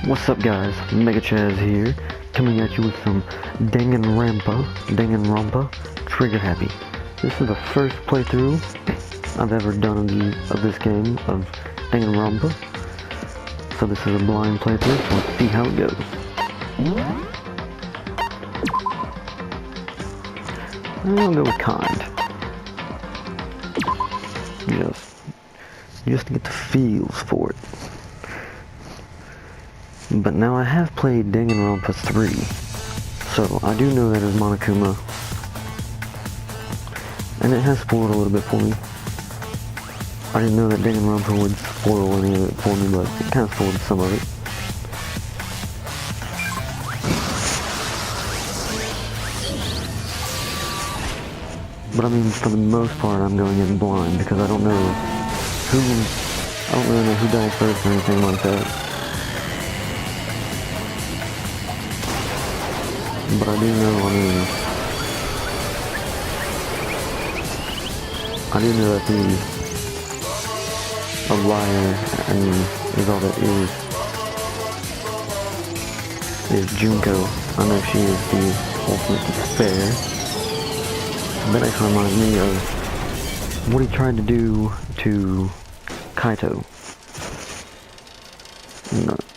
What's up guys, Mega Chaz here, coming at you with some danganronpa, trigger happy. This is the first playthrough I've ever done of this game, of danganronpa. So this is a blind playthrough, so let's see how it goes. I'll go with kind. Just to get the feels for it. But now I have played Danganronpa 3, so I do know that is Monokuma, and it has spoiled a little bit for me. I didn't know that Danganronpa would spoil any of it for me, but it kind of spoiled some of it. But I mean, for the most part, I'm going in blind because I don't really know who died first or anything like that. But I do know, that a liar, is all that is Junko. I know she is the ultimate despair. That actually reminds me of what he tried to do to Kaito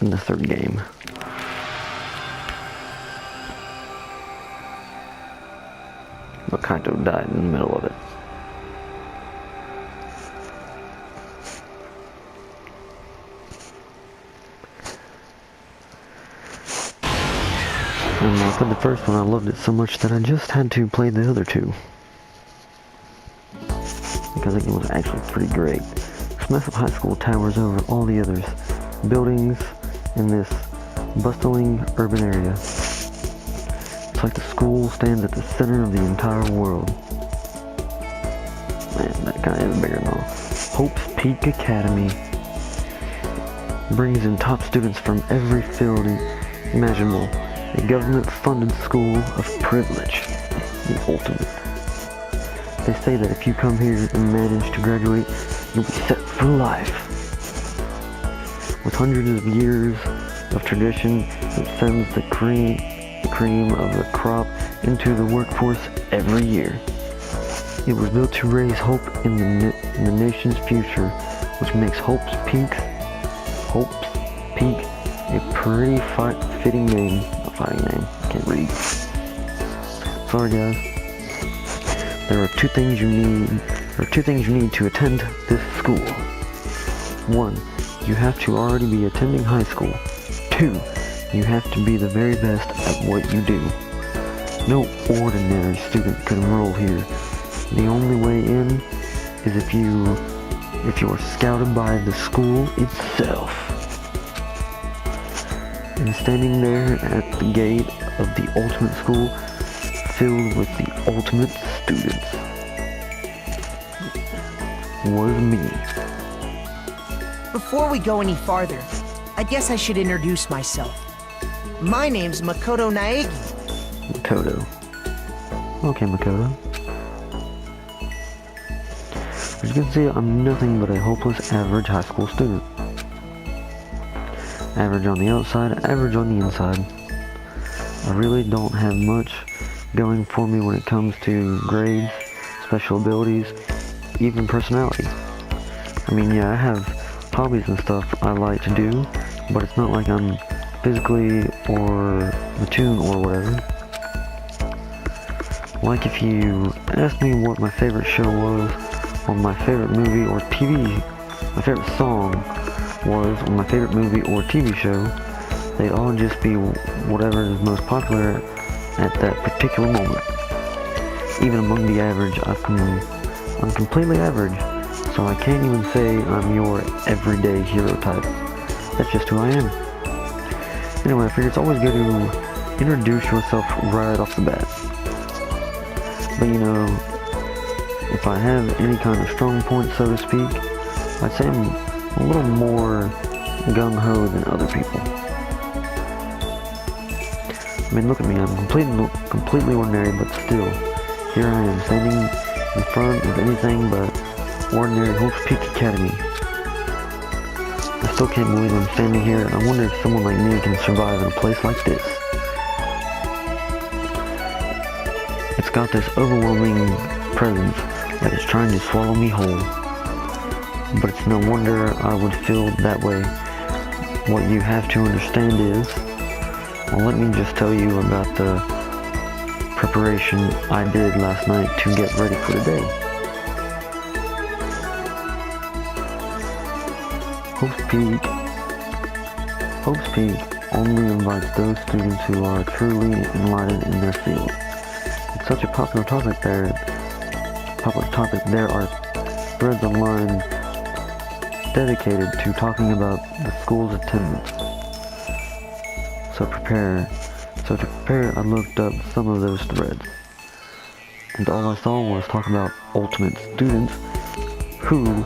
in the third game. But Kaito died in the middle of it. And for the first one, I loved it so much that I just had to play the other two. Because it was actually pretty great. This massive high school towers over all the others buildings in this bustling urban area. It's like the school stands at the center of the entire world. Man, that guy is bigger than all. Hope's Peak Academy brings in top students from every field imaginable. A government-funded school of privilege. The ultimate. They say that if you come here and manage to graduate, you'll be set for life. With hundreds of years of tradition that sends the cream of the crop into the workforce every year. It was built to raise hope in the nation's future, which makes Hope's Peak a pretty fitting name. A fighting name. I can't read. Sorry guys. There are two things you need to attend this school. 1. You have to already be attending high school. 2. You have to be the very best at what you do. No ordinary student could enroll here. The only way in is if you are scouted by the school itself. And standing there at the gate of the ultimate school, filled with the ultimate students, was me. Before we go any farther, I guess I should introduce myself. My name's Makoto Naegi. Makoto. Okay, Makoto. As you can see, I'm nothing but a hopeless average high school student. Average on the outside, average on the inside. I really don't have much going for me when it comes to grades, special abilities, even personality. I mean, yeah, I have hobbies and stuff I like to do, but it's not like I'm physically or the tune or whatever. Like if you asked me what my favorite show was, or my favorite movie or TV, my favorite song was, or my favorite movie or TV show, they'd all just be whatever is most popular at that particular moment. Even among the average, I'm completely average, so I can't even say I'm your everyday hero type. That's just who I am. Anyway, I figure it's always good to introduce yourself right off the bat. But you know, if I have any kind of strong point, so to speak, I'd say I'm a little more gung-ho than other people. I mean, look at me, I'm completely ordinary, but still, here I am, standing in front of anything but ordinary Hope's Peak Academy. I still can't believe I'm standing here, and I wonder if someone like me can survive in a place like this. It's got this overwhelming presence that is trying to swallow me whole. But it's no wonder I would feel that way. What you have to understand is, well, let me just tell you about the preparation I did last night to get ready for the day. Hope's Peak only invites those students who are truly enlightened in their field. It's such a popular topic there. There are threads online dedicated to talking about the school's attendance. To prepare, I looked up some of those threads, and all I saw was talk about ultimate students who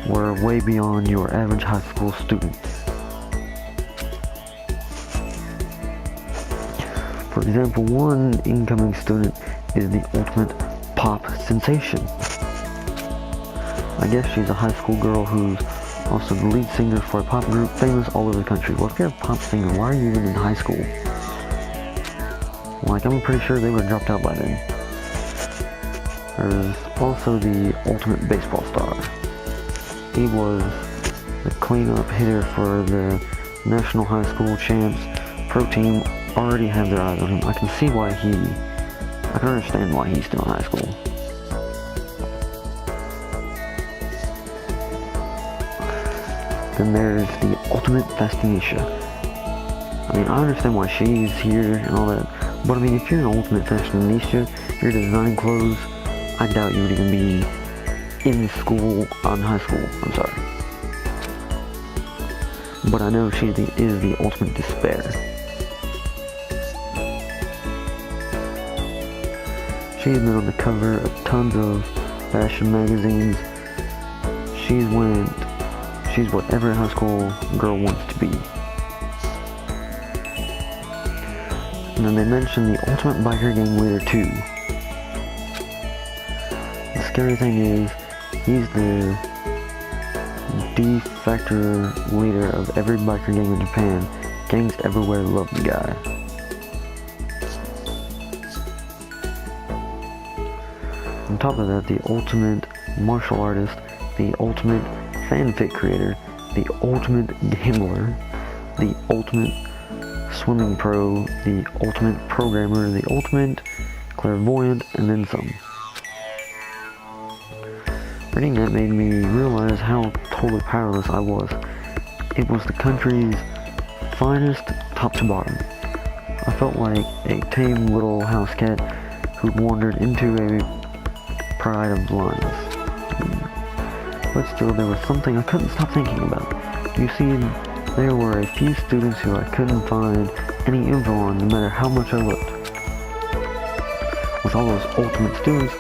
were way beyond your average high school student. For example, one incoming student is the ultimate pop sensation. I guess she's a high school girl who's also the lead singer for a pop group famous all over the country. Well, if you're a pop singer, why are you even in high school? Like, I'm pretty sure they would have dropped out by then. There's also the ultimate baseball star. He was the cleanup hitter for the National High School Champs. Pro team already have their eyes on him. I can understand why he's still in high school. Then there's the ultimate fashionista. I mean, I understand why she's here and all that, but I mean, if you're an ultimate fashionista, you're designing clothes, I doubt you would even be in school, high school, I'm sorry. But I know she is the ultimate despair. She's been on the cover of tons of fashion magazines. She's what every high school girl wants to be. And then they mentioned the ultimate biker gang leader too. The scary thing is, he's the de facto leader of every biker gang in Japan. Gangs everywhere love the guy. On top of that, the ultimate martial artist, the ultimate fanfic creator, the ultimate gambler, the ultimate swimming pro, the ultimate programmer, the ultimate clairvoyant, and then some. Reading that made me realize how totally powerless I was. It was the country's finest top to bottom. I felt like a tame little house cat who'd wandered into a pride of lions. But still, there was something I couldn't stop thinking about. You see, there were a few students who I couldn't find any info on, no matter how much I looked. With all those ultimate students,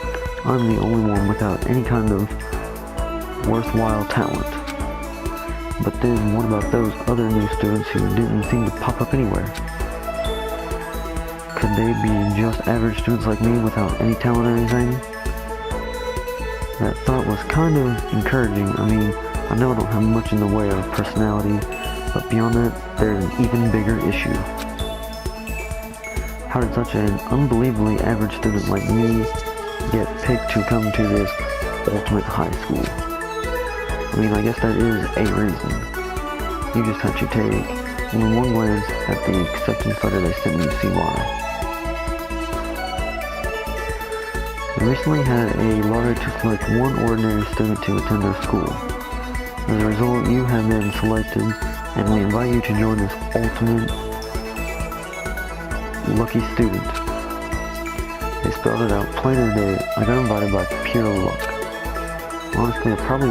I'm the only one without any kind of worthwhile talent. But then, what about those other new students who didn't seem to pop up anywhere? Could they be just average students like me without any talent or anything? That thought was kind of encouraging. I mean, I know I don't have much in the way of personality, but beyond that, there's an even bigger issue. How did such an unbelievably average student like me get picked to come to this ultimate high school? I mean, I guess that is a reason. You just have to take only one glance at the acceptance letter they sent me to see why. We recently had a lottery to select one ordinary student to attend our school. As a result, you have been selected, and we invite you to join this ultimate lucky student. They spelled it out plain as day. I got invited by pure luck. Honestly, I probably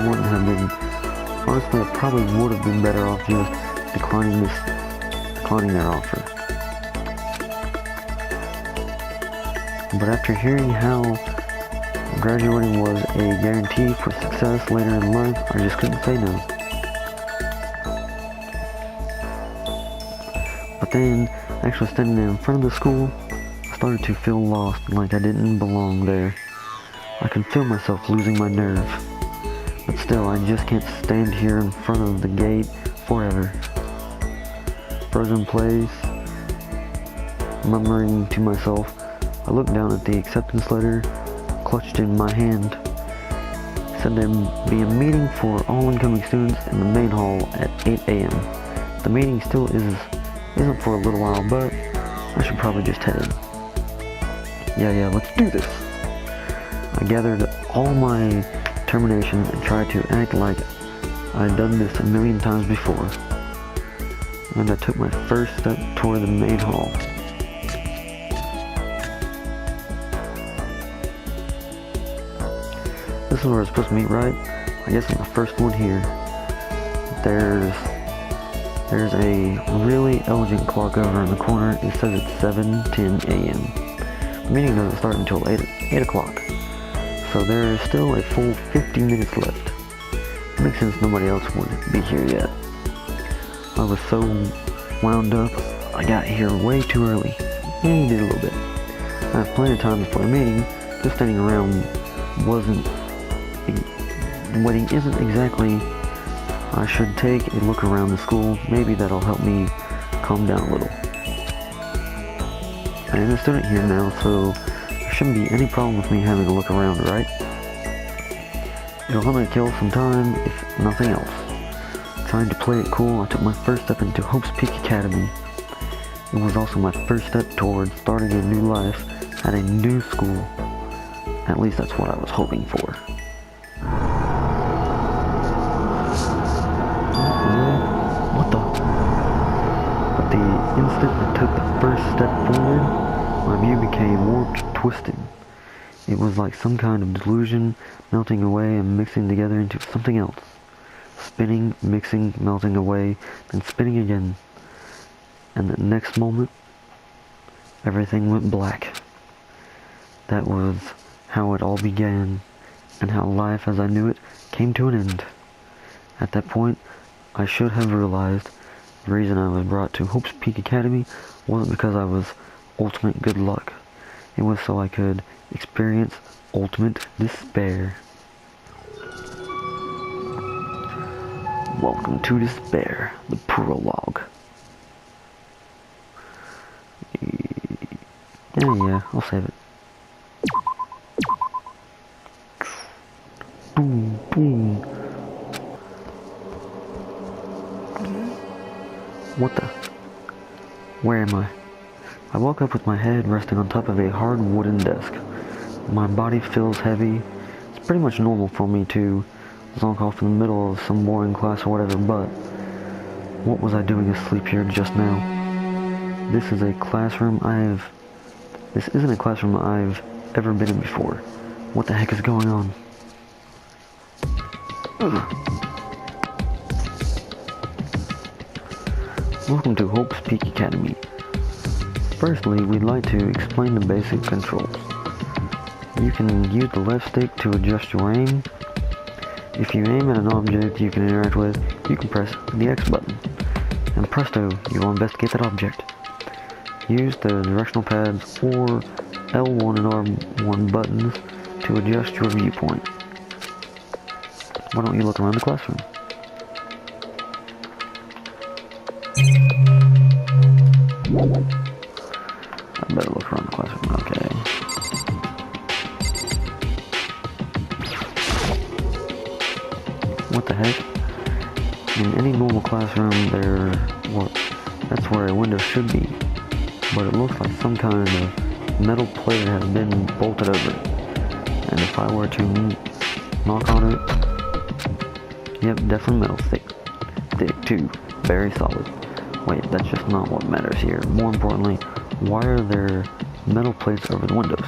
would have been better off just declining their offer. But after hearing how graduating was a guarantee for success later in life, I just couldn't say no. But then, actually standing there in front of the school, I started to feel lost, like I didn't belong there. I could feel myself losing my nerve. But still, I just can't stand here in front of the gate, forever. Frozen in place, murmuring to myself, I looked down at the acceptance letter, clutched in my hand. It said there'd be a meeting for all incoming students in the main hall at 8 a.m. The meeting still isn't for a little while, but I should probably just head in. Yeah, let's do this. I gathered all my determination and tried to act like I'd done this a million times before. And I took my first step toward the main hall. This is where we're supposed to meet, right? I guess I'm the first one here. There's a really elegant clock over in the corner. It says it's 7:10 a.m. The meeting doesn't start until 8 o'clock. So there is still a full 50 minutes left. It makes sense nobody else would be here yet. I was so wound up, I got here way too early. Yeah, did a little bit. I have plenty of time before the meeting. Just standing around waiting isn't exactly. I should take a look around the school. Maybe that'll help me calm down a little. I am a student here now, so there shouldn't be any problem with me having a look around, right? It'll help me kill some time, if nothing else. Trying to play it cool, I took my first step into Hope's Peak Academy. It was also my first step towards starting a new life at a new school. At least that's what I was hoping for. What the? But the instant I took the first step forward, my view became warped, twisted. It was like some kind of delusion melting away and mixing together into something else. Spinning, mixing, melting away, then spinning again. And the next moment, everything went black. That was how it all began, and how life as I knew it came to an end. At that point, I should have realized the reason I was brought to Hope's Peak Academy wasn't because I was ultimate good luck. It was so I could experience ultimate despair. Welcome to Despair, the prologue. Yeah, I'll save it. Boom, boom. What the? Where am I? I woke up with my head resting on top of a hard wooden desk. My body feels heavy. It's pretty much normal for me to zonk off in the middle of some boring class or whatever, but what was I doing asleep here just now? This isn't a classroom I've ever been in before. What the heck is going on? Welcome to Hope's Peak Academy. Firstly, we'd like to explain the basic controls. You can use the left stick to adjust your aim. If you aim at an object you can interact with, you can press the X button. And presto, you will investigate that object. Use the directional pads or L1 and R1 buttons to adjust your viewpoint. Why don't you look around the classroom? I better look around the classroom, okay. What the heck? In any normal classroom, that's where a window should be. But it looks like some kind of metal plate has been bolted over it. And if I were to knock on it, yep, definitely metal thick too, very solid. Wait, that's just not what matters here. More importantly, why are there metal plates over the windows?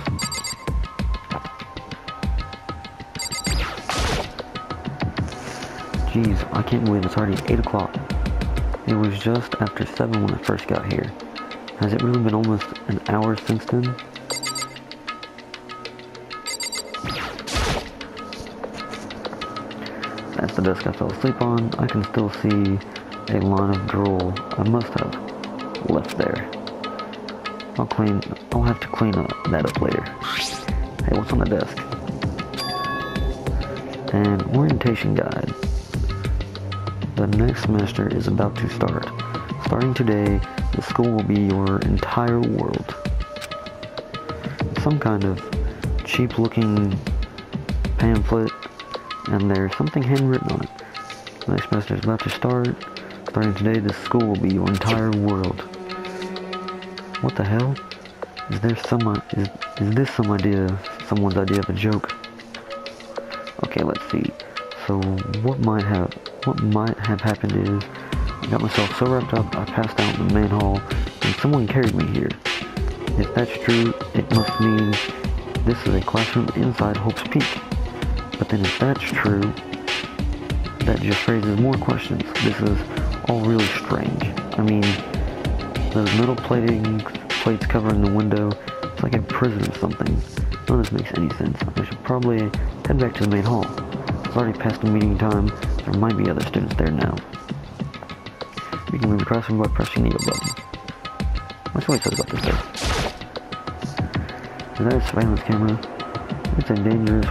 Jeez, I can't believe it's already 8 o'clock. It was just after 7 when I first got here. Has it really been almost an hour since then? That's the desk I fell asleep on. I can still see a line of drool I must have left there. I'll have to clean that up later. Hey, what's on the desk? An orientation guide. The next semester is about to start. Starting today, the school will be your entire world. Some kind of cheap-looking pamphlet, and there's something handwritten on it. The next semester is about to start. Starting today, the school will be your entire world. What the hell? Is this someone's idea of a joke? Okay, let's see. So what might have happened is I got myself so wrapped up I passed out in the main hall and someone carried me here. If that's true, it must mean this is a classroom inside Hope's Peak. But then if that's true, that just raises more questions. This is all really strange. I mean, those metal plates covering the window, it's like a prison or something. None of this makes any sense. I should probably head back to the main hall. It's already past the meeting time. There might be other students there now. You can leave the classroom by pressing the E button. What's what it says about this though? Is that a surveillance camera? It's a dangerous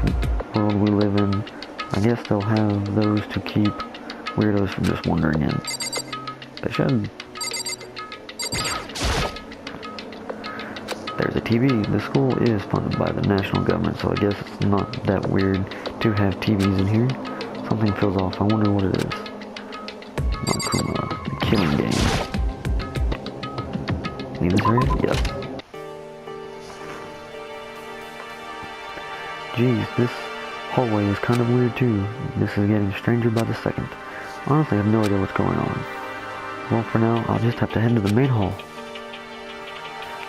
world we live in. I guess they'll have those to keep weirdos from just wandering in. They should. There's a TV. The school is funded by the national government, so I guess it's not that weird to have TVs in here. Something feels off. I wonder what it is. Makuma, the killing game. Need this right? Yep. Geez, this hallway is kind of weird too. This is getting stranger by the second. Honestly, I have no idea what's going on. Well, for now, I'll just have to head to the main hall.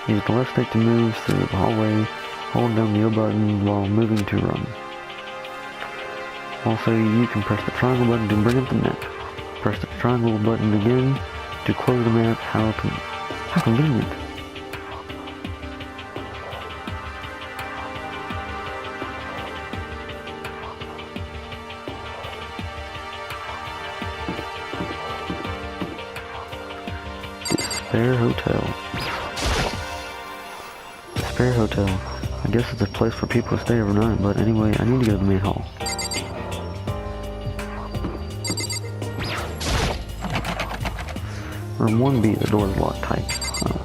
Use the left stick to move through the hallway. Hold down the O button while moving to run. Also, you can press the triangle button to bring up the map. Press the triangle button again to close the map. How convenient. Despair Hotel. I guess it's a place for people to stay overnight, but anyway, I need to go to the main hall. Room 1B, the door is locked tight. Oh.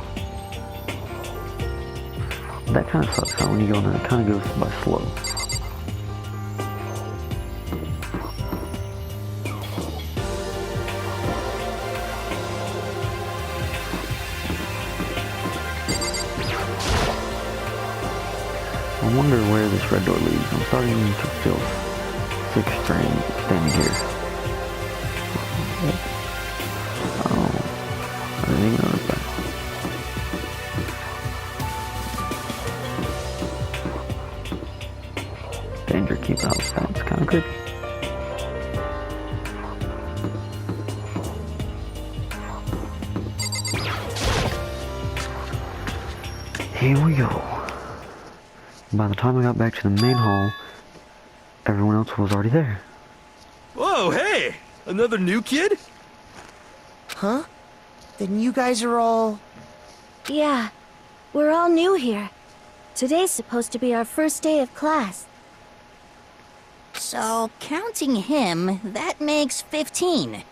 That kind of sucks, huh? When you go in there, it kind of goes by slow. I wonder where this red door leads. I'm starting to feel sick standing here. Oh, I didn't even notice that. Danger, keep out. That's kind of creepy. Here we go. By the time I got back to the main hall, everyone else was already there. Whoa, hey! Another new kid? Huh? Then you guys are all... Yeah, we're all new here. Today's supposed to be our first day of class. So, counting him, that makes 15.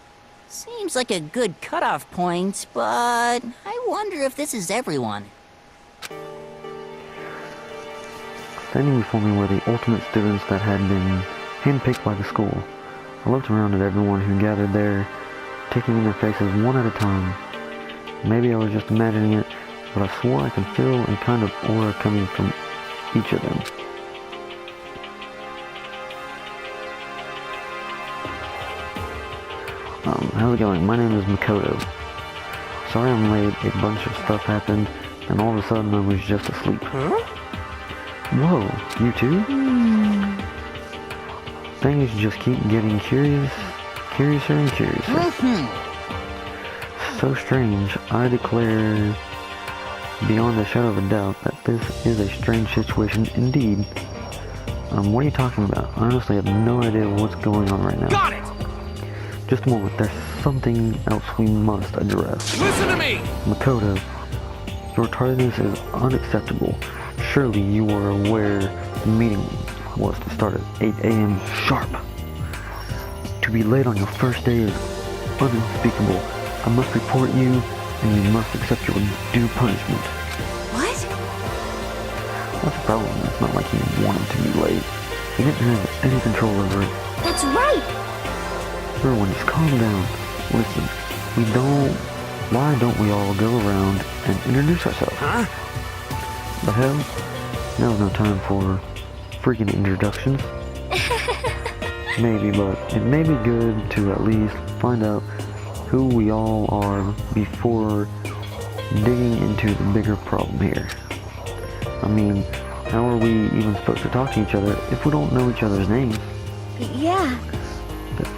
Seems like a good cutoff point, but I wonder if this is everyone. Standing before me were the ultimate students that had been handpicked by the school. I looked around at everyone who gathered there, taking in their faces one at a time. Maybe I was just imagining it, but I swore I could feel a kind of aura coming from each of them. How's it going? My name is Makoto. Sorry I'm late, a bunch of stuff happened, and all of a sudden I was just asleep. Huh? Whoa, you too? Things just keep getting curiouser and curiouser. So strange, I declare beyond a shadow of a doubt that this is a strange situation indeed. What are you talking about? I honestly have no idea what's going on right now. Got it! Just a moment, there's something else we must address. Listen to me! Makoto, your tardiness is unacceptable. Surely you are aware the meeting was to start at 8 a.m. sharp. To be late on your first day is unspeakable. I must report you, and you must accept your due punishment. What? That's the problem. It's not like he wanted to be late. He didn't have any control over it. That's right! Everyone, just calm down. Listen, why don't we all go around and introduce ourselves? Huh? The hell? Now's no time for freaking introductions. Maybe, but it may be good to at least find out who we all are before digging into the bigger problem here. I mean, how are we even supposed to talk to each other if we don't know each other's names? Yeah.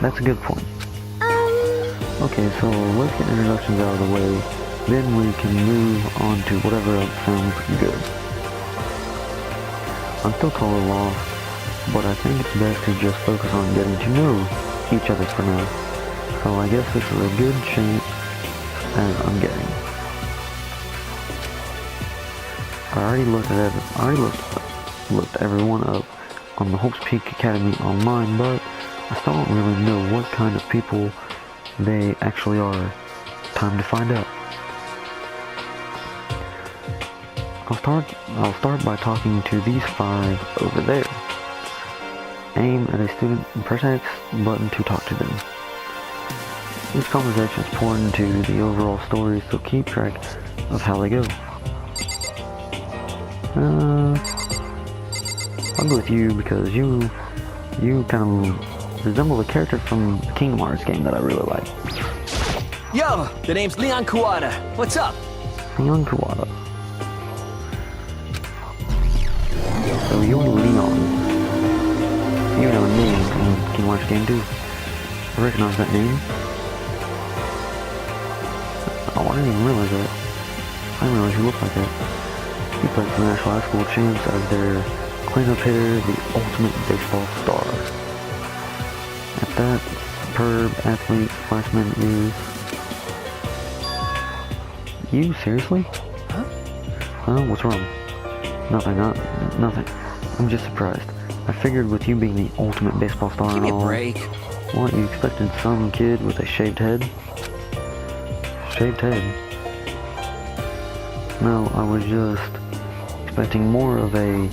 That's a good point. Okay, so let's get introductions out of the way, then we can move on to whatever else sounds good. I'm still totally lost, but I think it's best to just focus on getting to know each other for now. So I guess this is a good chance as I'm getting. I already looked everyone up on the Hope's Peak Academy online, but I still don't really know what kind of people they actually are. Time to find out. I'll start by talking to these 5 over there. Aim at a student and press X button to talk to them. Each conversation is poured into the overall story, so keep track of how they go. I'll go with you because you kind of resemble a character from the Kingdom Hearts game that I really like. Yo, the name's Leon Kuwata. What's up? Leon Kuwata. So you're Leon. You have a name from the Kingdom Hearts game too. I recognize that name. Oh, I didn't even realize that. I didn't realize you looked like that. He played for the National High School Champs as their cleanup hitter, the ultimate baseball star. At that, superb athlete /man is... You, seriously? Huh? Huh? What's wrong? Nothing. I'm just surprised. I figured with you being the ultimate baseball star Give and me a all... break. What, you expected some kid with a shaved head? Shaved head? No, I was just expecting more of a,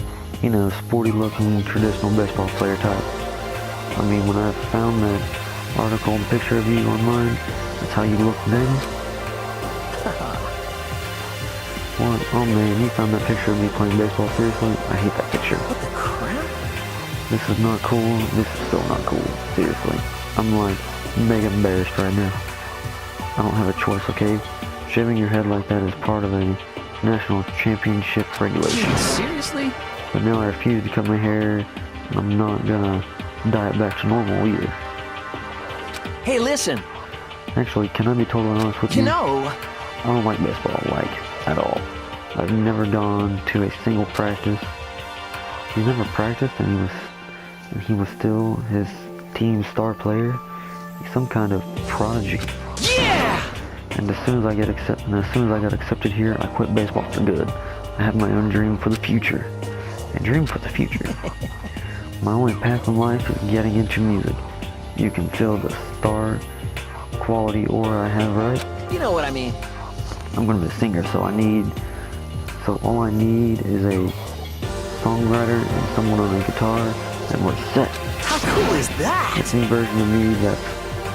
sporty-looking traditional baseball player type. I mean, when I found that article and picture of you online, that's how you looked then? What? Oh man, you found that picture of me playing baseball? Seriously? I hate that picture. What the crap? This is not cool. This is still not cool. Seriously. I'm like, mega embarrassed right now. I don't have a choice, okay? Shaving your head like that is part of a national championship regulation. Seriously? But now I refuse to cut my hair, and I'm not gonna dye it back to normal either. Hey, listen. Actually, can I be totally honest with you? You know... I don't like baseball, at all. I've never gone to a single practice. He's never practiced, and he was still his team's star player. He's some kind of prodigy. Yeah! And as soon as I got accepted here, I quit baseball for good. I have my own dream for the future. A dream for the future. My only path in life is getting into music. You can feel the star quality aura I have, right? You know what I mean. I'm gonna be a singer, so all I need is a songwriter and someone on a guitar, and we're set. How cool is that? This new version of me that's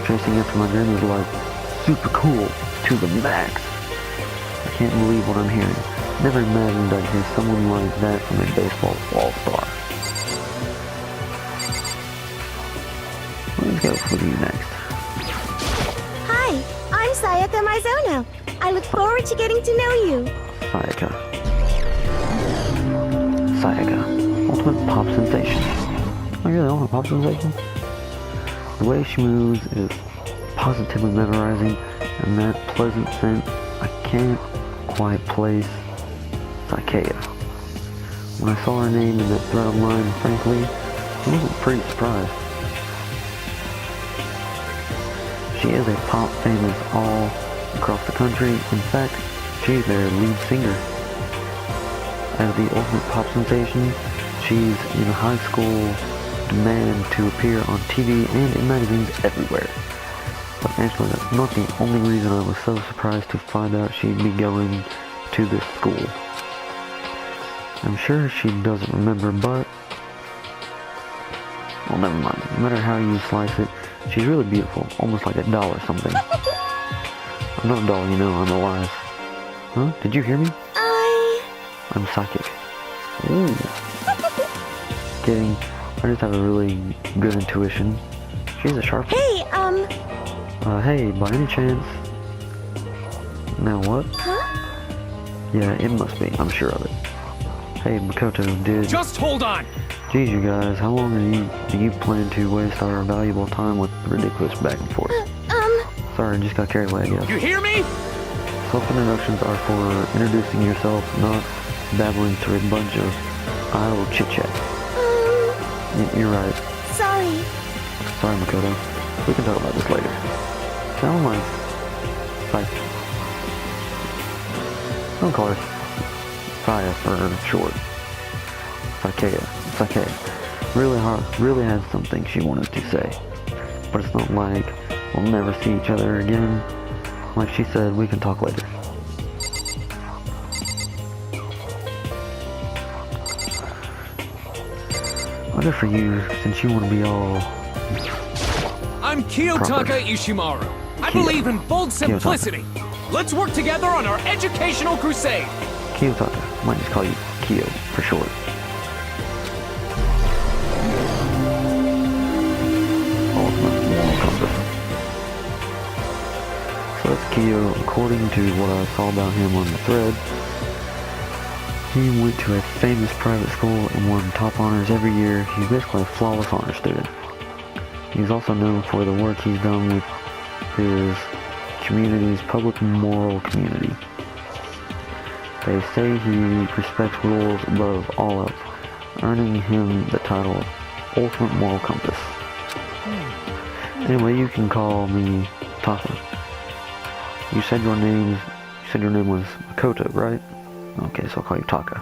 chasing after my dream is like super cool to the max. I can't believe what I'm hearing. Never imagined I'd hear someone like that from a baseball all-star. Let's go with you next. Hi, I'm Sayaka Mizono. I look forward to getting to know you. Sayaka, ultimate pop sensation. Oh, you're the ultimate pop sensation? The way she moves is positively memorizing, and that pleasant scent, I can't quite place Sayaka. When I saw her name in that thread online, frankly, I wasn't pretty surprised. She is a pop famous all across the country. In fact, she's their lead singer. As the ultimate pop sensation, she's in high school demand to appear on TV and in magazines everywhere. But actually, that's not the only reason I was so surprised to find out she'd be going to this school. I'm sure she doesn't remember, but... well, never mind. No matter how you slice it, she's really beautiful. Almost like a doll or something. I'm not a doll, you know, I'm alive. Huh? Did you hear me? I'm psychic. Ooh. Kidding. I just have a really good intuition. She's a sharp one. Hey, Hey, by any chance... now what? huh? Yeah, it must be. I'm sure of it. Hey, Makoto, did... Just hold on! Geez, you guys, how long do you plan to waste our valuable time with ridiculous back and forth? Sorry, just got carried away, I guess. You hear me? Self-introductions are for introducing yourself, not babbling through a bunch of idle chit-chat. You're right. Sorry. Sorry, Makoto. We can talk about this later. Sound like... don't call her Saya for short. Psyche. Really had something she wanted to say. But it's not like we'll never see each other again. Like she said, we can talk later. Good for you, since you want to be all... I'm Kiyotaka Ishimaru. I believe in bold simplicity. Let's work together on our educational crusade. Kiyotaka. Might just call you Kiyo for short. Ultimate moral compass. So that's Kiyo. According to what I saw about him on the thread, he went to a famous private school and won top honors every year. He's basically a flawless honor student. He's also known for the work he's done with his community's public moral community. They say he respects rules above all else, earning him the title of Ultimate Moral Compass. Anyway, you can call me Taka. You said your name was Makoto, right? Okay, so I'll call you Taka.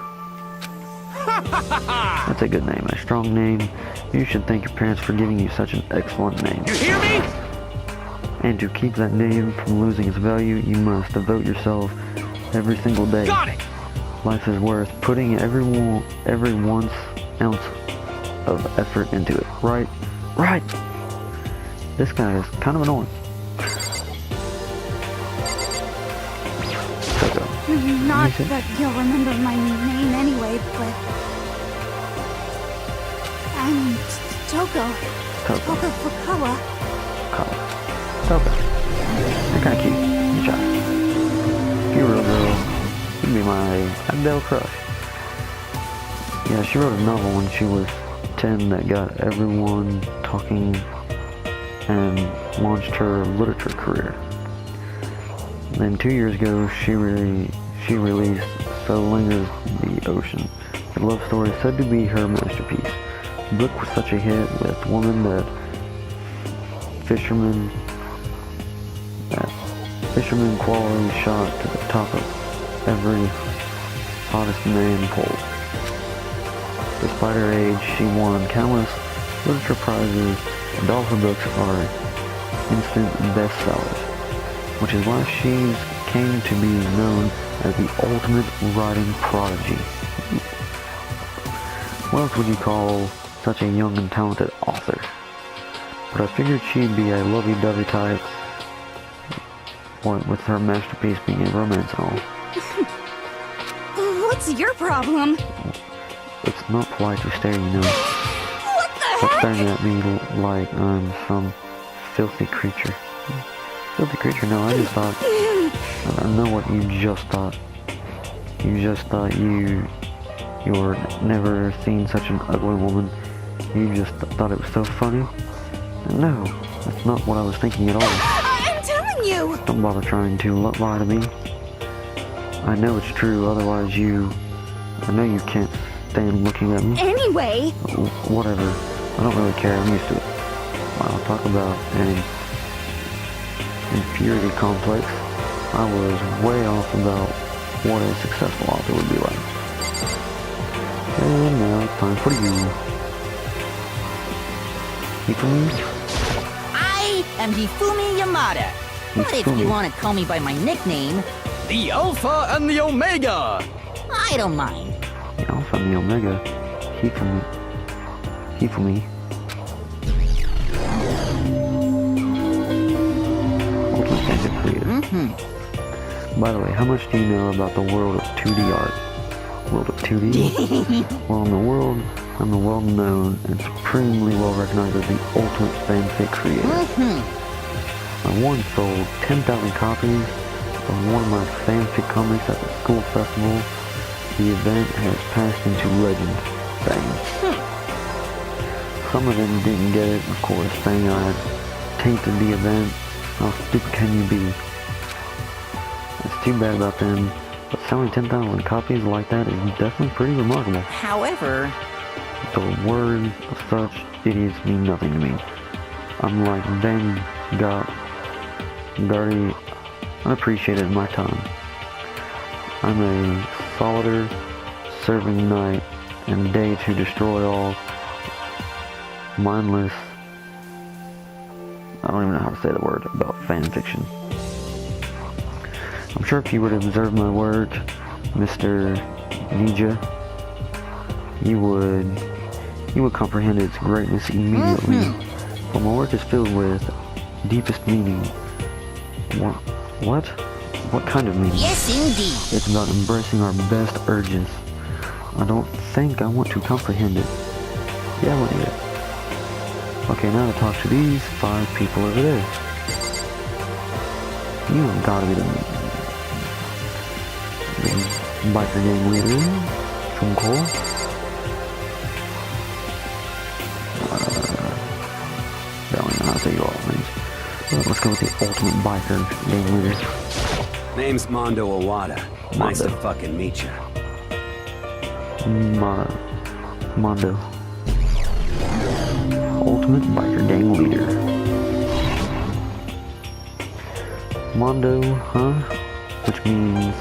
That's a good name, a strong name. You should thank your parents for giving you such an excellent name. You hear me? And to keep that name from losing its value, you must devote yourself every single day. Got it! Life is worth putting every once ounce of effort into it. Right? Right! This guy is kind of annoying. Not that you'll remember my name anyway, but... I'm Toko. Toko Fukawa. Toko. You're kinda cute. Good job. If you were a girl, you'd be my Adele crush. Yeah, she wrote a novel when she was 10 that got everyone talking and launched her literature career. Then 2 years ago, she released So Lingers the Ocean, a love story said to be her masterpiece. The book was such a hit with women that fisherman quality shot to the top of every hottest man poll. Despite her age, she won countless literature prizes, and all her books are instant bestsellers, which is why she's came to be known as the ultimate writing prodigy. What else would you call such a young and talented author? But I figured she'd be a lovey-dovey type, with her masterpiece being a romance novel. What's your problem? It's not polite to stare, you know. What the Stop heck? staring at me like I'm some filthy creature. Filthy creature? No, I just thought... I know what you just thought. You just thought you're never seen such an ugly woman. You just thought it was so funny. No, that's not what I was thinking at all. I'm telling you! Don't bother trying to lie to me. I know it's true, otherwise I know you can't stand looking at me. Anyway! Whatever. I don't really care, I'm used to it. I'll talk about an inferiority complex. I was way off about what a successful author would be like. And now it's time for you. You can... I am Hifumi Yamada. But if you Hifumi. want to call me by my nickname, The Alpha and the Omega! I don't mind. The Alpha and the Omega. Hifumi. Ultimate Fanfic Creator. By the way, how much do you know about the world of 2D art? World of 2D? Well, I'm the well-known and supremely well-recognized as the ultimate fanfic creator. I once sold 10,000 copies of one of my fanfic comics at the school festival. The event has passed into legend. Bang. Some of them didn't get it, of course, saying I had tainted the event. How stupid can you be? It's too bad about them, but selling 10,000 copies like that is definitely pretty remarkable. However, The words of such idiots mean nothing to me. Unlike Gardy unappreciated in my time. I'm a solider serving night and day to destroy all mindless. I don't even know how to say the word about fan fiction. I'm sure if you would observe my work, Mr. Nija, you would comprehend its greatness immediately. But my work is filled with deepest meaning. What? What kind of meaning? yes indeed. It's about embracing our best urges. I don't think I want to comprehend it. Yeah, what is it? Okay, now to talk to these 5 people over there. You have gotta be the biker gang leader, Junko. I don't even know how to say your all names. Let's go with the ultimate biker gang leader. Name's Mondo Owada. Nice to fucking meet you. Mondo. Ultimate biker gang leader. Mondo, huh? Which means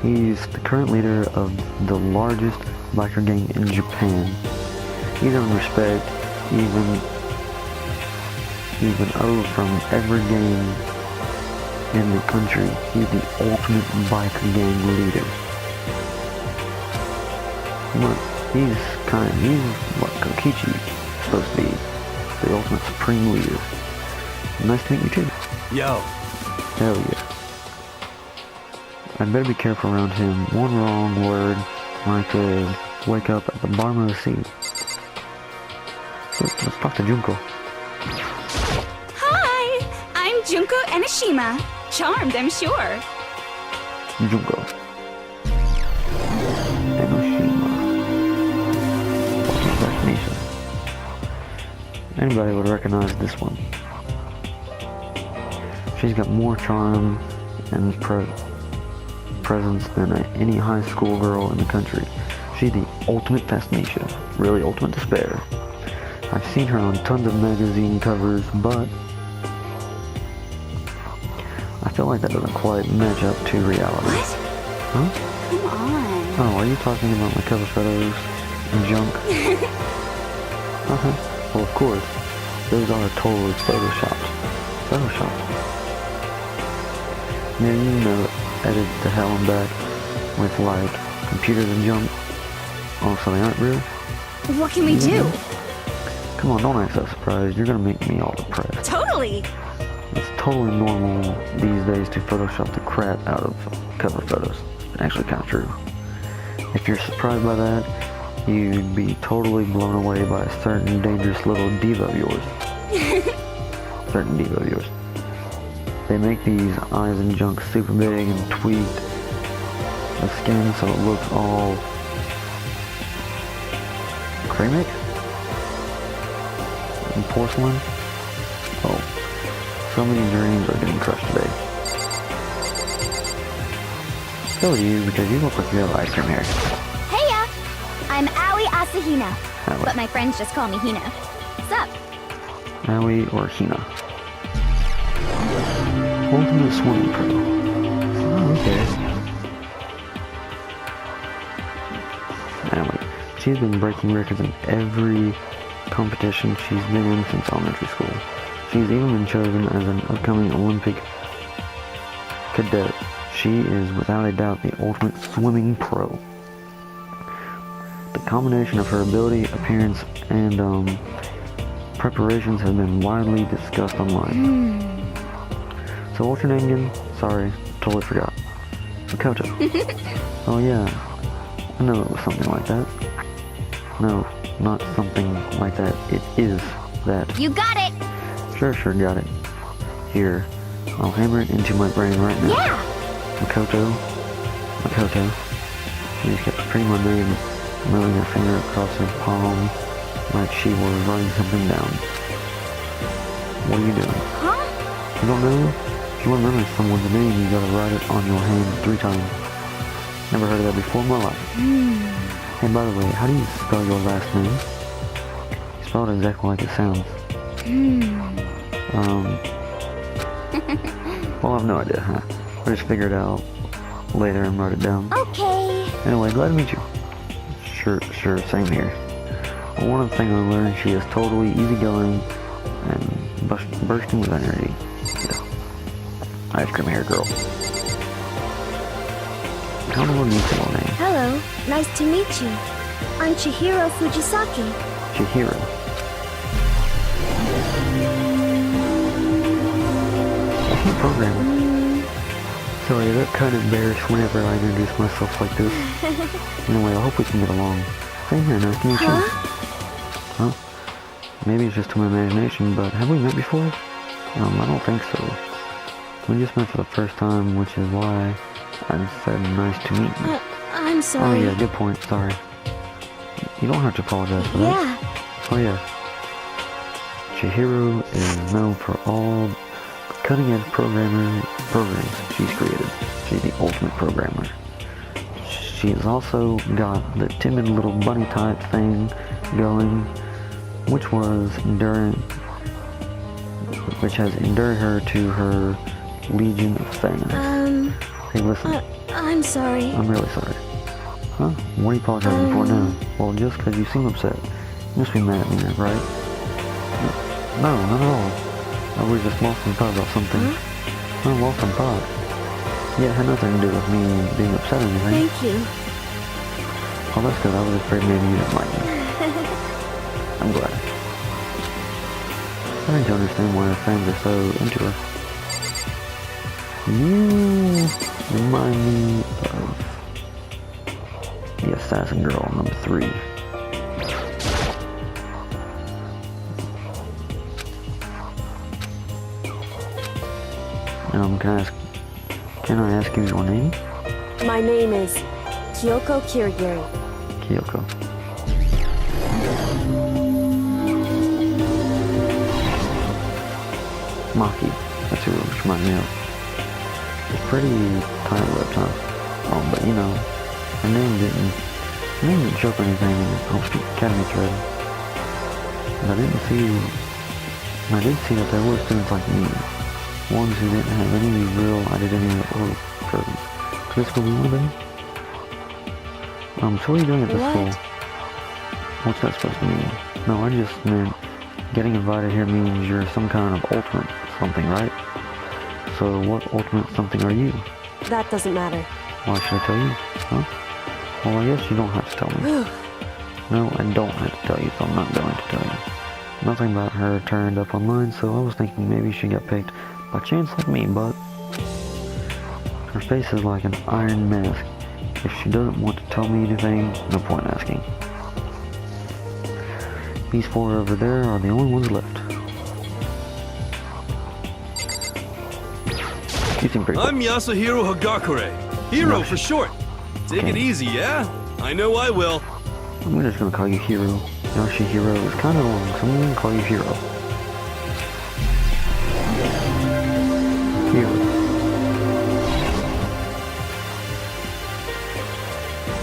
he's the current leader of the largest biker gang in Japan. He's earned respect even owed from every gang in the country. He's the ultimate biker gang leader. He's what Kokichi's supposed to be, the ultimate supreme leader. Nice to meet you too. Yo. Hell yeah. I better be careful around him. One wrong word and I could wake up at the bottom of the sea. Let's talk to Junko. Hi, I'm Junko Enoshima. Charmed, I'm sure. Junko. Enoshima. What's that nation? Anybody would recognize this one. She's got more charm and presence than any high school girl in the country. She's the ultimate fascination, really ultimate to spare. I've seen her on tons of magazine covers, but I feel like that doesn't quite match up to reality. What? Huh? Come on. Oh, are you talking about my cover photos and junk? Well, of course, those are totally photoshopped. Yeah, you know, edit to hell and back with like computers and junk. Oh, so they aren't real? What can we do? Come on, don't act so surprised. You're gonna make me all depressed. Totally. It's totally normal these days to Photoshop the crap out of cover photos. Actually, kind of true. If you're surprised by that, you'd be totally blown away by a certain dangerous little diva of yours. They make these eyes and junk super big and tweaked the skin so it looks all ceramic and porcelain. Oh, so many dreams are getting crushed today. So do you, because you look like you have ice cream hair. Heya! I'm Aoi Asahina, Aoi. but my friends just call me Hina. What's up? Aoi or Hina. Ultimate Swimming Pro. Oh, okay. Aoi. She's been breaking records in every competition she's been in since elementary school. She's even been chosen as an upcoming Olympic cadet. She is without a doubt the ultimate swimming pro. The combination of her ability, appearance, and preparations have been widely discussed online. So what's your name again? Sorry, totally forgot. Makoto. Oh yeah, I know it was something like that. No, not something like that. It is that. You got it! Sure, got it. Here, I'll hammer it into my brain right now. Yeah! Makoto. She just kept repeating my name, moving her finger across her palm like she were writing something down. What are you doing? Huh? You don't know? If you want to remember someone's name, you gotta write it on your hand 3 times. Never heard of that before in my life. Hey, by the way, how do you spell your last name? You spell it exactly like it sounds. Well, I have no idea, huh? I just figured it out later and wrote it down. Okay. Anyway, glad to meet you. Sure, same here. Well, one of the things I learned, she is totally easygoing and bursting with energy. Yeah. Ice cream hair girl. How do you say your name? Hello, nice to meet you. I'm Chihiro Fujisaki. Chihiro. Programmer. Sorry, I got kind of embarrassed whenever I introduce myself like this. Anyway, I hope we can get along. Same here, nice to meet you. Huh? Maybe it's just to my imagination, but have we met before? I don't think so. We just met for the first time, which is why I said nice to meet you. I'm sorry. Oh yeah, good point, sorry. You don't have to apologize for that. Yeah. Oh yeah. Chihiro is known for all cutting-edge programs she's created. She's the ultimate programmer. She's also got the timid little bunny type thing going, which has endured her to her legion of fans. Hey, listen. I'm sorry. I'm really sorry. Huh? What are you apologizing for now? Well, just because you seem upset. You must be mad at me, right? No, not at all. I was just lost in thought about something. Huh? Oh, lost in thought. Yeah, it had nothing to do with me being upset or anything. Thank you. Oh, that's good. I was afraid maybe you didn't like me. I'm glad. I need to understand why her fans are so into her. You remind me of the assassin girl, number 3. Can I ask you your name? My name is Kyoko Kirigiri. Kyoko. Maki. That's who it reminds me of. It's pretty tight-lipped, huh? But you know, her name didn't show up anything in the Academy thread. But I did see that there were students like me. Ones who didn't have any real identity or purpose. Could this be one of them? So what are you doing at this school? What's that supposed to mean? No, I just meant getting invited here means you're some kind of ultimate something, right? So what ultimate something are you? That doesn't matter. Why should I tell you? Huh? Well, I guess you don't have to tell me. No, I don't have to tell you, so I'm not going to tell you. Nothing about her turned up online, so I was thinking maybe she got picked by chance like me, but her face is like an iron mask. If she doesn't want to tell me anything, no point asking. These 4 over there are the only ones left. You seem pretty cool. I'm Yasuhiro Hagakure. Hero for short. Take it easy, yeah? I know I will. I'm just gonna call you Hero. Yoshihiro is kind of long, so I'm gonna call you Hero.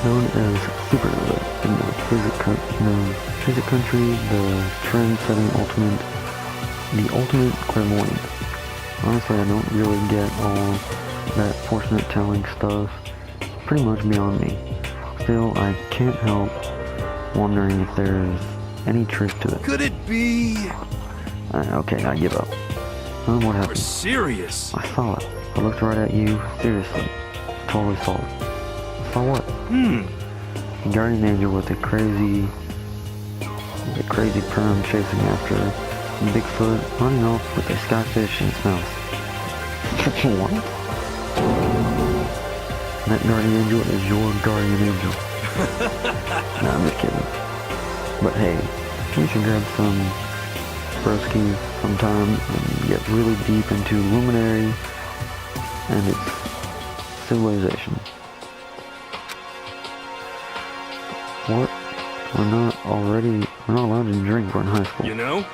Known as Supernova in the physics country, the trend-setting the ultimate clairvoyant. Honestly, I don't really get all that fortunate telling stuff. It's pretty much beyond me. Still, I can't help wondering if there's any truth to it. Could it be? Okay, I give up. What You're happened? serious. I saw it. I looked right at you. Seriously. Totally saw it. Saw what? A guardian angel with a crazy perm chasing after Bigfoot running off with a skyfish in its mouth. What? That guardian angel is your guardian angel. Nah, I'm just kidding. But hey, we should grab some broskies sometime and get really deep into Luminary and its civilization. What? We're not allowed to drink. We're in high school. You know?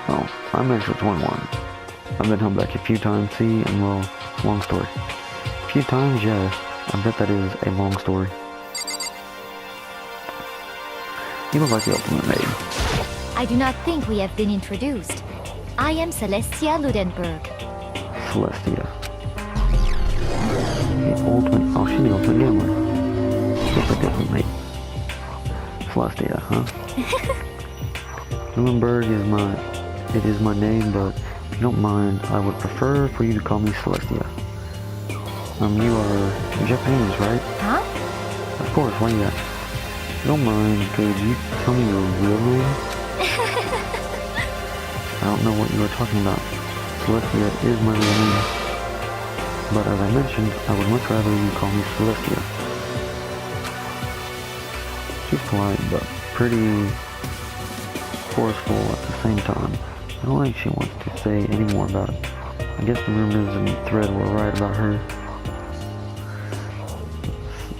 Oh, I'm actually 21. I've been held back a few times, see, and well, long story. A few times, yeah. I bet that is a long story. You look like the ultimate maid. I do not think we have been introduced. I am Celestia Ludenberg. Celestia. The ultimate... Oh, she's the ultimate gambler. Looks like the ultimate maid. Celestia, huh? Ludenberg is my name, but if you don't mind, I would prefer for you to call me Celestia. You are Japanese, right? Huh? Of course, why you ask? If you don't mind, could you tell me your real name? I don't know what you are talking about. Celestia is my real name. But as I mentioned, I would much rather you call me Celestia. She's polite, but pretty forceful at the same time. I don't think she wants to say any more about it. I guess the rumors and thread were right about her.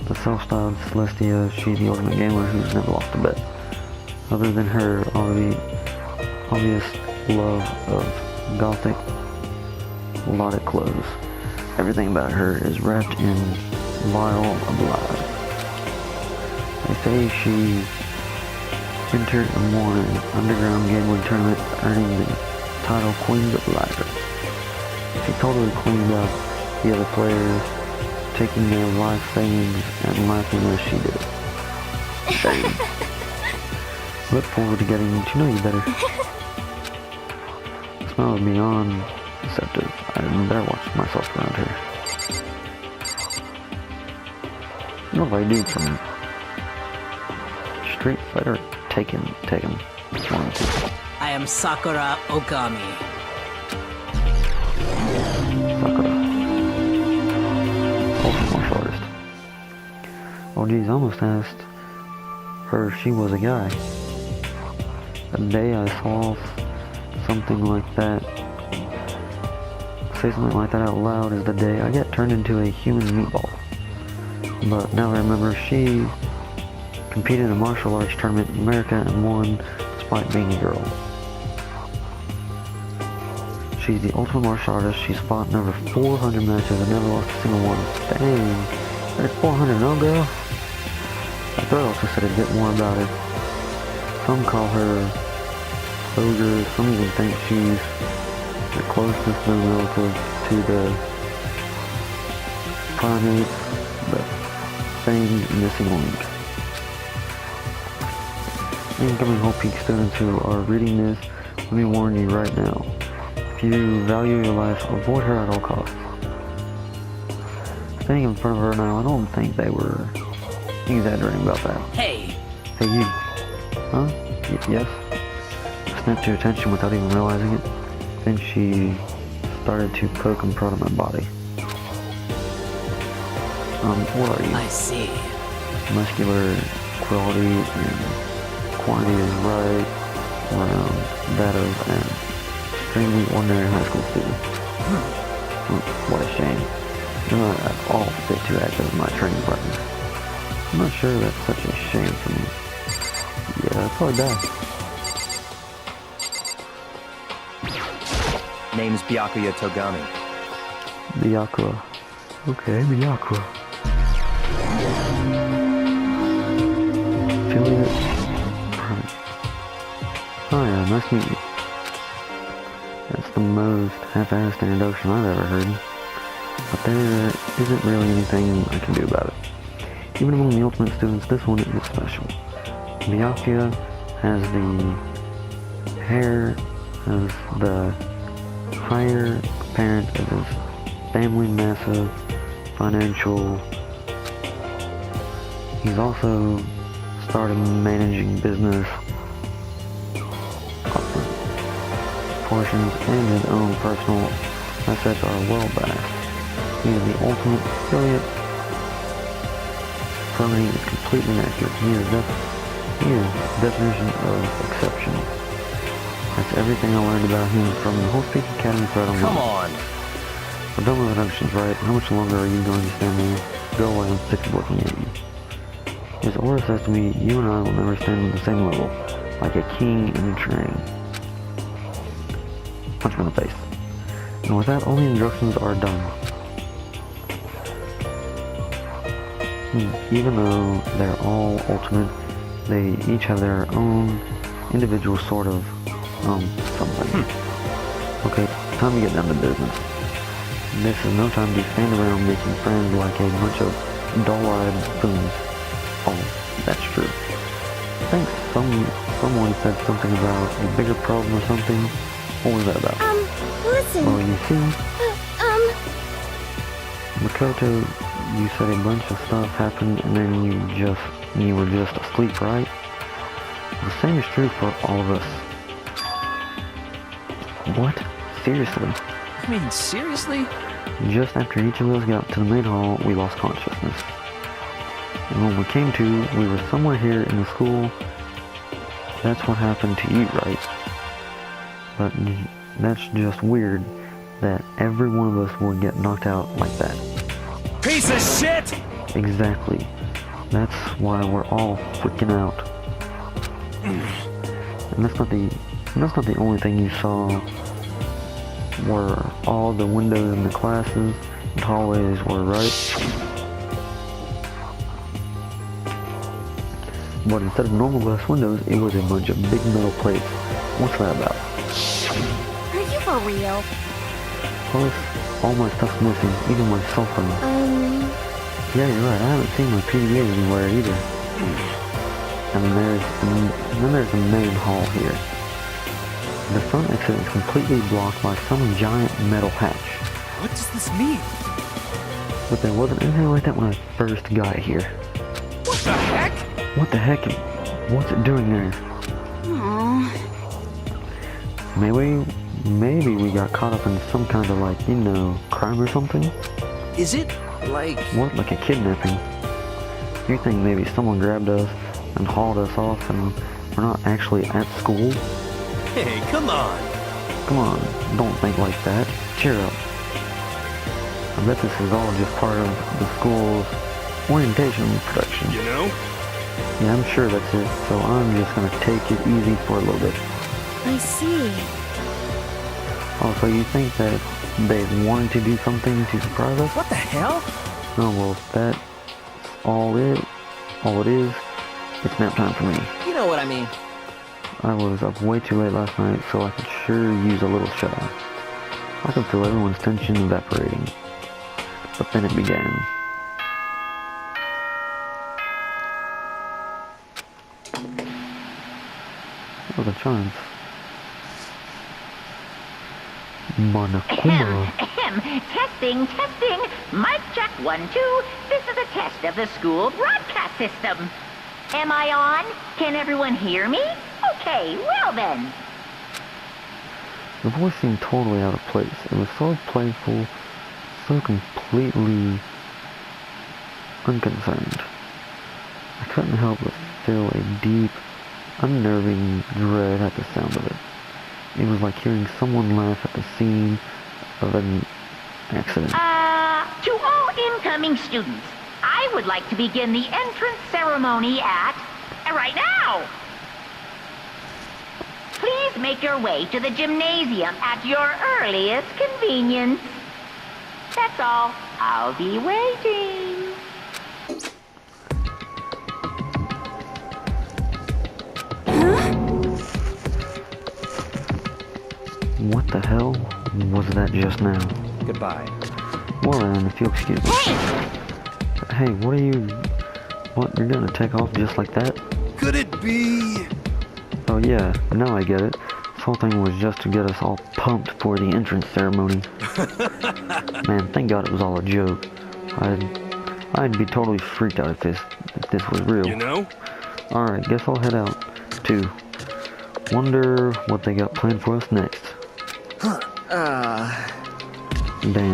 The self-styled Celestia, she's the ultimate gamer who's never lost a bet. Other than her obvious love of gothic, melodic clothes. Everything about her is wrapped in vile of lies. They say she entered and won an underground gambling tournament, earning the title Queen of Liar. She totally cleaned up the other players, taking their life savings and laughing as she did it. Shame. Look forward to getting to know you better. The smell is beyond deceptive. I better watch myself around here. You look like a dude from Street Fighter Taken. It's one of the two. I am Sakura Okami. Sakura. Ultimate martial artist. Oh geez, I almost asked her if she was a guy. The day I saw something like that, say something like that out loud is the day I get turned into a human meatball. But now I remember she competed in a martial arts tournament in America and won despite being a girl. She's the ultimate martial artist. She's fought in over 400 matches and never lost a single one. Dang, there's 400, no girl? I thought I also said a bit more about it. Some call her ogre, some even think she's the closest known relative to the primate, the famed missing link. Incoming Hope Peak students who are reading this, let me warn you right now. If you value your life, avoid her at all costs. Standing in front of her now, I don't think they were exaggerating about that. Hey! Hey you. Huh? Yes? I snapped to attention without even realizing it. Then she started to poke and prod at my body. What are you? I see. Muscular quality and quantity is right around that of an extremely ordinary high school student. What a shame. You're not at all fit to act as my training partner. I'm not sure that's such a shame for me. Yeah, I'd probably die. Name's Byakuya Togami. Byakuya. Okay, Byakuya. Affiliate. Hi, nice to meet you. That's the most half-assed introduction I've ever heard. But there isn't really anything I can do about it. Even among the ultimate students, this one is special. Byakuya has the hair as the higher parent of his family, massive financial. He's also started managing business portions, and his own personal assets are well backed. He is the ultimate affiliate. Fernie is completely accurate. He is the definition of exception. That's everything I learned about him from the Horse Peak Academy thread online. Come on. We're done with introductions, right? How much longer are you going to stand there? Go away, I'm sick of looking at you. His aura says to me, you and I will never stand on the same level, like a king and a train. Punch him in the face. And with that, all the instructions are done. Even though they're all ultimate, they each have their own individual sort of, something. Okay, time to get down to business. This is no time to stand around making friends like a bunch of dull-eyed spoons. Oh, that's true. I think someone said something about a bigger problem or something. What was that about? Listen. Well, you see, Makoto, you said a bunch of stuff happened and then you were just asleep, right? The same is true for all of us. What? Seriously? I mean, seriously? Just after each of us got to the main hall, we lost consciousness. And when we came to, we were somewhere here in the school. That's what happened to you, right? But that's just weird that every one of us would get knocked out like that. Piece of shit! Exactly. That's why we're all freaking out. And that's not the only thing you saw. Were all the windows in the classes and hallways were right. But instead of normal glass windows, it was a bunch of big metal plates. What's that about? Are you for real? Plus, all my stuff's missing, even my cell phone. Yeah, you're right, I haven't seen my PDA anywhere either. And then there's the main hall here. The front exit is completely blocked by some giant metal hatch. What does this mean? But there wasn't anything like that when I first got here. What the heck? What the heck? What's it doing there? Aww. Maybe we got caught up in some kind of crime or something? Is it like... What, like a kidnapping? You think maybe someone grabbed us and hauled us off and we're not actually at school? Hey, come on. Come on, don't think like that. Cheer up. I bet this is all just part of the school's orientation production. You know? Yeah, I'm sure that's it, so I'm just gonna take it easy for a little bit. I see. Oh, so you think that they wanted to do something to surprise us? What the hell? Oh, well, if that's all it is, it's nap time for me. You know what I mean. I was up way too late last night, so I could sure use a little shut-eye. I could feel everyone's tension evaporating. But then it began. What was a chance? Monokuma. Testing. Mic check 1, 2. This is a test of the school broadcast system. Am I on? Can everyone hear me? Okay, well then. The voice seemed totally out of place. It was so playful, so completely unconcerned. I couldn't help but feel a deep, unnerving dread at the sound of it. It was like hearing someone laugh at the scene of an accident. To all incoming students, I would like to begin the entrance ceremony right now. Please make your way to the gymnasium at your earliest convenience. That's all. I'll be waiting. What the hell was that just now? Goodbye. Well then, if you'll excuse me. Hey, what, you're gonna take off just like that? Could it be... Oh yeah, now I get it. whole thing was just to get us all pumped for the entrance ceremony. Man, thank God it was all a joke. I'd be totally freaked out if this was real. You know? Alright, guess I'll head out too. Wonder what they got planned for us next. Damn,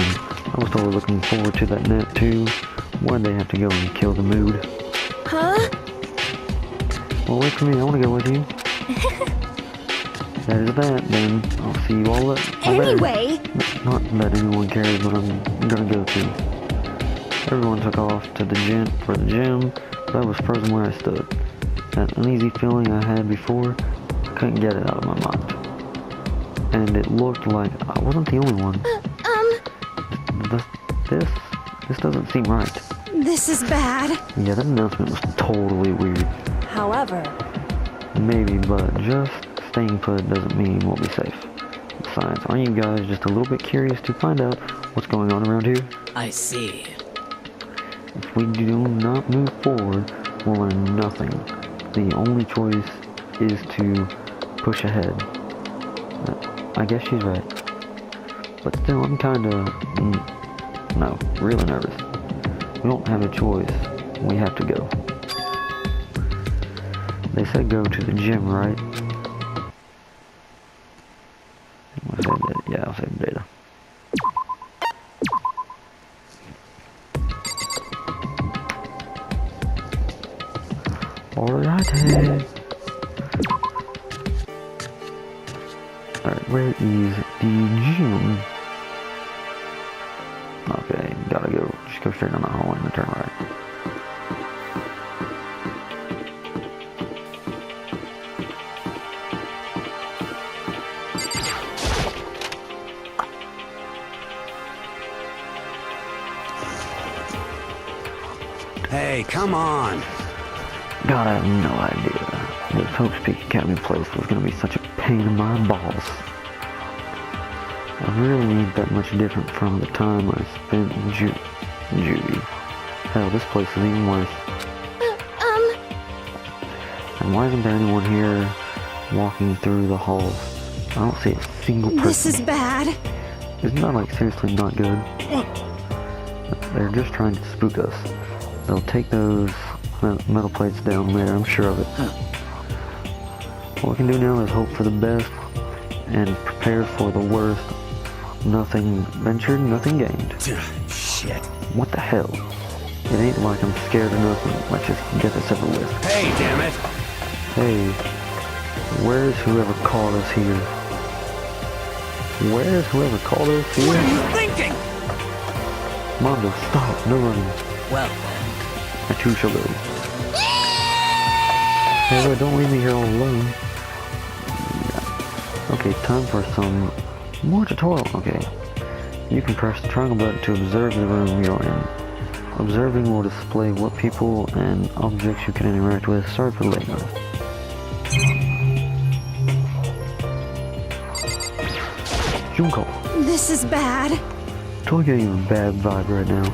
I was totally looking forward to that nap too. Why'd they have to go and kill the mood? Huh? Well, wait for me, I want to go with you. That is that, then. I'll see you all later. Anyway! Not that anyone cares, but I'm gonna go too. Everyone took off to the gym, but I was frozen where I stood. That uneasy feeling I had before, I couldn't get it out of my mind. And it looked like I wasn't the only one. This doesn't seem right. This is bad. Yeah, that announcement was totally weird. However, Maybe, but just staying put doesn't mean we'll be safe. Besides, aren't you guys just a little bit curious to find out what's going on around here? I see. If we do not move forward, we'll learn nothing. The only choice is to push ahead. I guess she's right. But still, I'm kinda, really nervous. We don't have a choice. We have to go. They said go to the gym, right? I'll say data. Alrighty. Alright, where is the gym? Okay, gotta go. Just go straight down the hall and then turn right. Hey, come on. God, I have no idea. This Hope's Peak Academy place was gonna be such a pain in my balls. I really ain't that much different from the time I spent in Judy. Hell, this place is even worse. And why isn't there anyone here walking through the halls? I don't see a single person. This is bad. Isn't that like seriously not good? They're just trying to spook us. They'll take those metal plates down there, I'm sure of it. What we can do now is hope for the best and prepare for the worst. Nothing ventured, nothing gained. Shit. What the hell? It ain't like I'm scared or nothing. Let's just get this over with. Hey, damn it. Hey, where's whoever called us here? Where's whoever called us here? What are you thinking? Mondo, stop, no running. Well, I too shall go. Hey, wait, don't leave me here all alone. Okay, time for some more tutorial. Okay, you can press the triangle button to observe the room you're in. Observing will display what people and objects you can interact with. Sorry for the late notice. Junko. This is bad. Totally getting a bad vibe right now.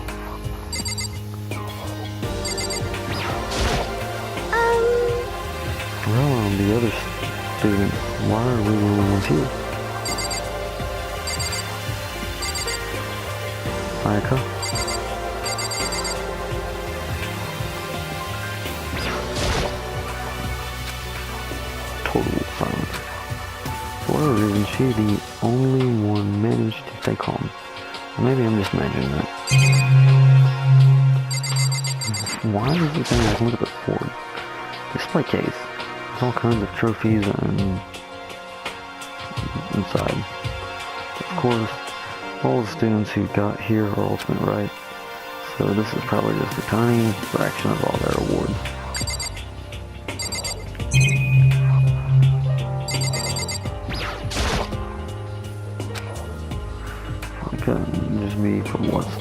Well, the other students, why are we the only ones here? Ayaka? Total silence. For whatever reason, she's the only one managed to stay calm. Or maybe I'm just imagining that. Why is it saying I can look at the board? Display case. All kinds of trophies and inside. Of course, all the students who got here are ultimate right, so this is probably just a tiny fraction of all their awards. They couldn't just be for what's...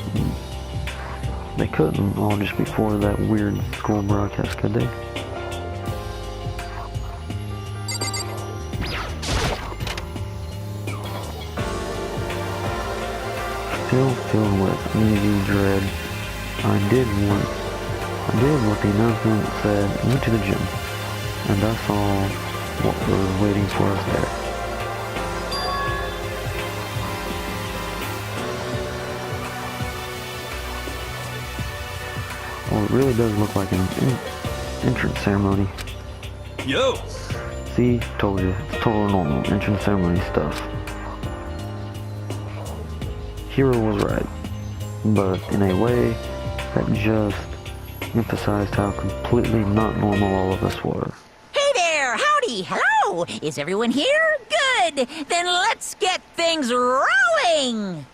They couldn't all just be for that weird school broadcast, could they? Still filled with uneasy dread, I did what the announcement said, went to the gym, and I saw what was waiting for us there. Well, it really does look like an entrance ceremony. Yo! See, told you, it's total normal entrance ceremony stuff. Hero was right, but in a way that just emphasized how completely not normal all of us were. Hey there! Howdy! Hello! Is everyone here? Good! Then let's get things rolling!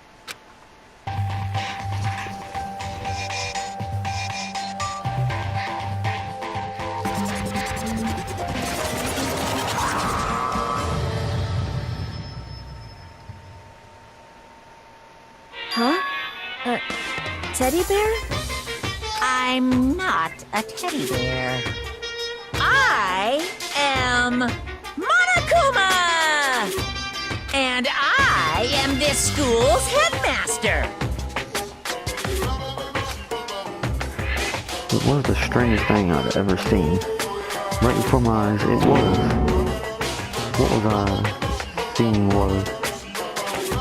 Huh? A teddy bear? I'm not a teddy bear. I am Monokuma! And I am this school's headmaster! It was the strangest thing I'd ever seen. Right before my eyes, it was. What was I seeing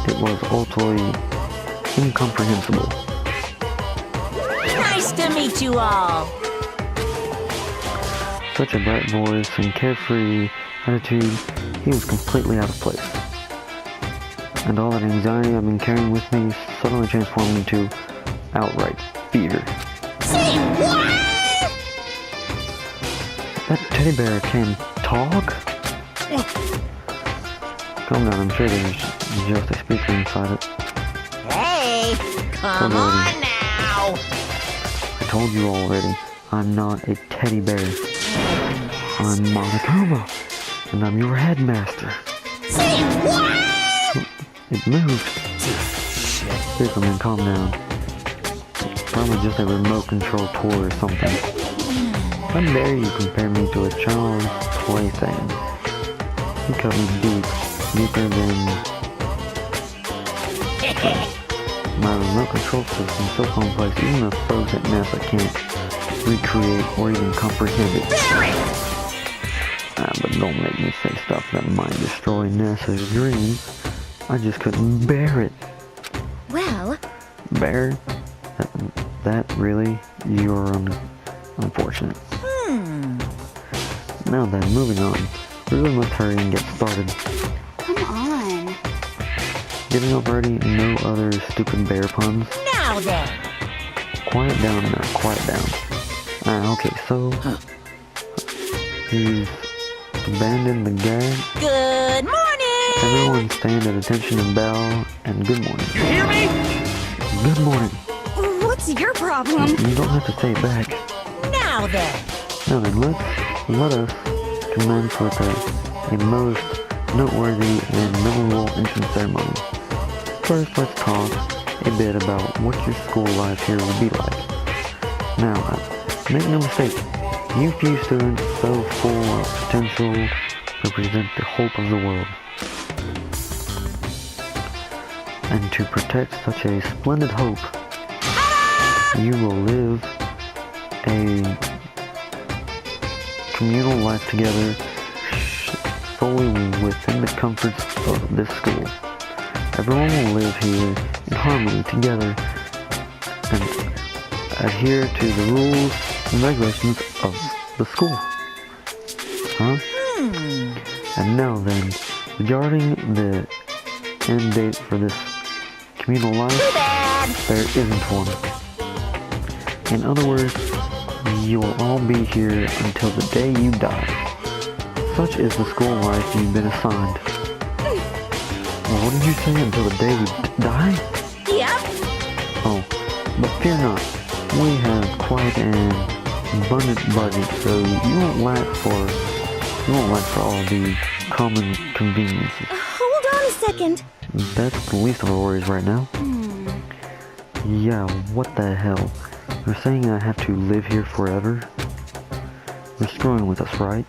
it was utterly incomprehensible. Nice to meet you all! Such a bright voice and carefree attitude, he was completely out of place. And all that anxiety I've been carrying with me suddenly transformed into outright fear. Say what? That teddy bear can talk? Calm down, I'm sure there's just a speaker inside it. Hey, come on now! I told you already, I'm not a teddy bear. I'm Monokuma, and I'm your headmaster. Say what? It moved. Seriously, man, calm down. It's probably just a remote control toy or something. How dare you compare me to a child's plaything? You cut me deep, deeper than my remote control system, so complex even the folks at NASA can't recreate or even comprehend it. But don't make me say stuff that might destroy NASA's dreams. I just couldn't bear it. Well... Bear? That really? You're unfortunate. Now then, moving on. We really must hurry and get started. Come on. Getting up already? No other stupid bear puns? Now then! Quiet down now, quiet down. Okay, so... He's abandoned the gag. Good morning! Everyone stand at attention and bow, and good morning. You hear me? Good morning. What's your problem? You don't have to say it back. Now then! Now then, let us commence with a most noteworthy and memorable entrance ceremony. First, let's talk a bit about what your school life here will be like. Now, make no mistake, you few students so full of potential represent the hope of the world. And to protect such a splendid hope, you will live a communal life together solely within the comforts of this school. Everyone will live here in harmony together and adhere to the rules and regulations of the school. Huh? And now then, regarding the end date for this communal life, there isn't one. In other words, you will all be here until the day you die. Such is the school life you've been assigned. Well, what did you say, until the day we die? Yep. Oh, but fear not. We have quite an abundant budget, so you won't lack for all the common conveniences. Hold on a second. That's the least of our worries right now. Yeah, what the hell? You're saying I have to live here forever? You're screwing with us, right?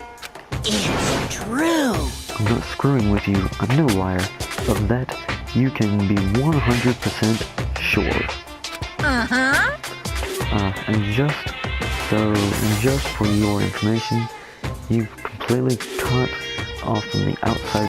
It's true. I'm not screwing with you. I'm no liar. Of that, you can be 100% sure. Uh-huh. And just for your information, you've completely cut off from the outside